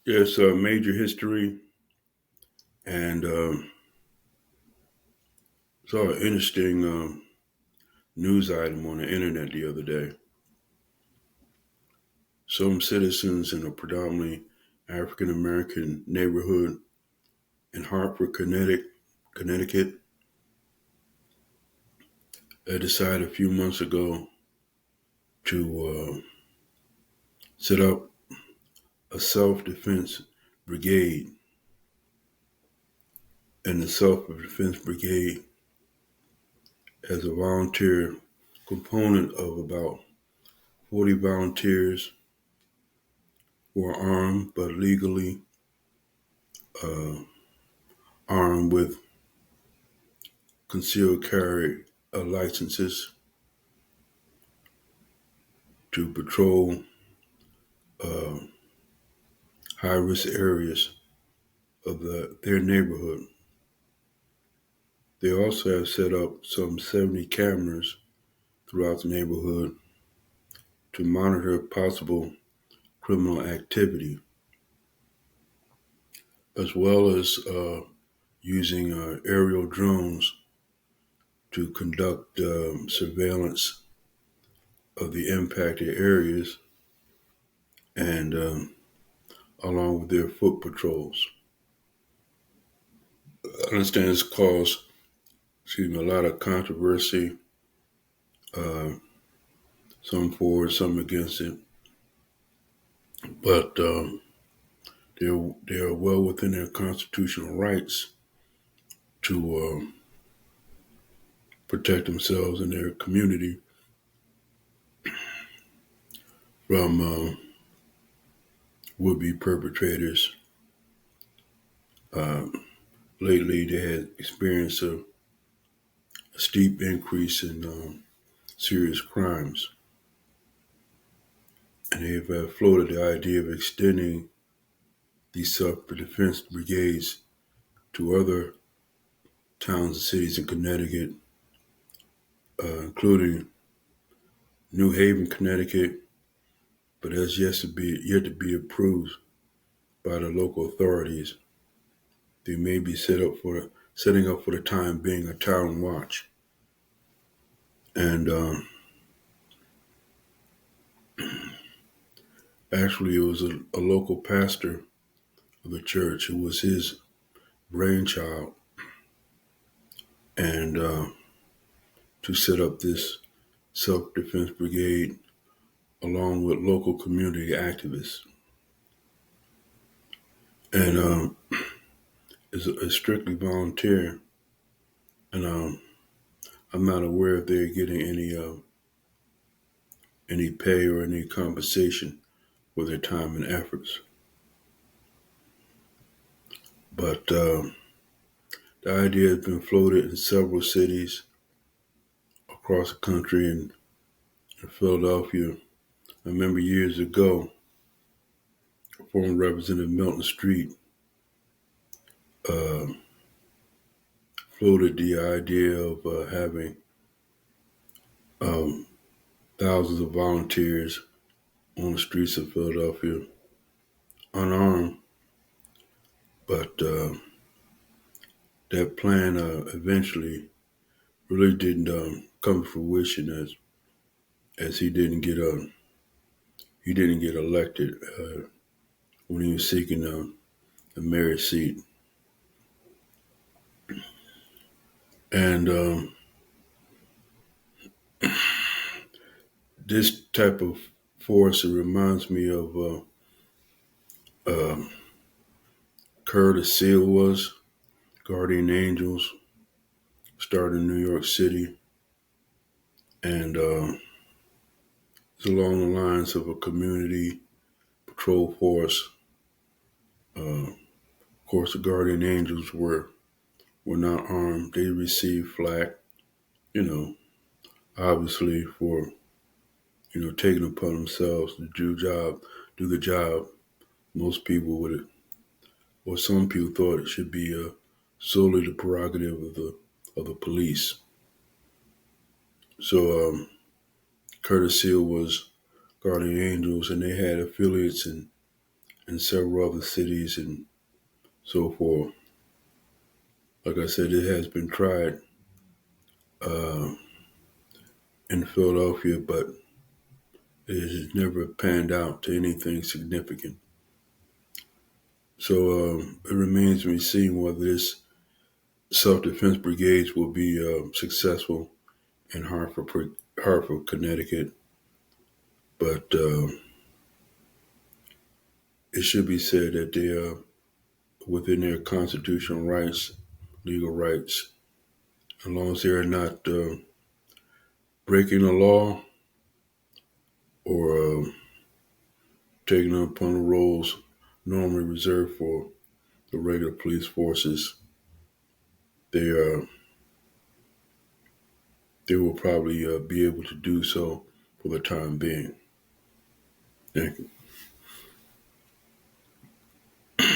There's a major history, and saw an interesting news item on the internet the other day. Some citizens in a predominantly African American neighborhood in Hartford, Connecticut, decided a few months ago to set up a self-defense brigade. And the self-defense brigade has a volunteer component of about 40 volunteers who are armed but legally uh, armed with concealed carry licenses to patrol uh, high risk areas of their neighborhood. They also have set up some 70 cameras throughout the neighborhood to monitor possible criminal activity, as well as using aerial drones to conduct surveillance of the impacted areas and along with their foot patrols. I understand this caused a lot of controversy, uh, some for it, some against it, but they're well within their constitutional rights to protect themselves and their community from would-be perpetrators. Uh, Lately, they had experienced a steep increase in serious crimes, and they've floated the idea of extending these self-defense brigades to other towns and cities in Connecticut, including New Haven, Connecticut, but has yet to be approved by the local authorities. They may be setting up for the time being a town watch, and actually, it was a local pastor of the church who was his brainchild, and to set up this self-defense brigade along with local community activists, and is strictly volunteer, and I'm not aware if they're getting any pay or any compensation for their time and efforts. But the idea has been floated in several cities across the country and in Philadelphia. I remember years ago, former Representative Milton Street uh, floated the idea of having um, thousands of volunteers on the streets of Philadelphia, unarmed, but that plan eventually really didn't come to fruition as he didn't get elected when he was seeking the mayor seat, and this type of force, it reminds me of uh, Curtis Seal was Guardian Angels, started in New York City, and it's along the lines of a community patrol force. Of course, the Guardian Angels were not armed. They received flack, you know, obviously for taking upon themselves to do the job. Most people would, or some people thought it should be solely the prerogative of the police. So Curtis Seal was Guardian Angels, and they had affiliates in in several other cities and so forth. Like I said, it has been tried uh, in Philadelphia, but it has never panned out to anything significant. So it remains to be seen whether this self-defense brigades will be successful in Hartford, Connecticut. But it should be said that they are within their constitutional rights, legal rights, as long as they are not breaking the law or taking upon the roles normally reserved for the regular police forces. They they will probably be able to do so for the time being. Thank you.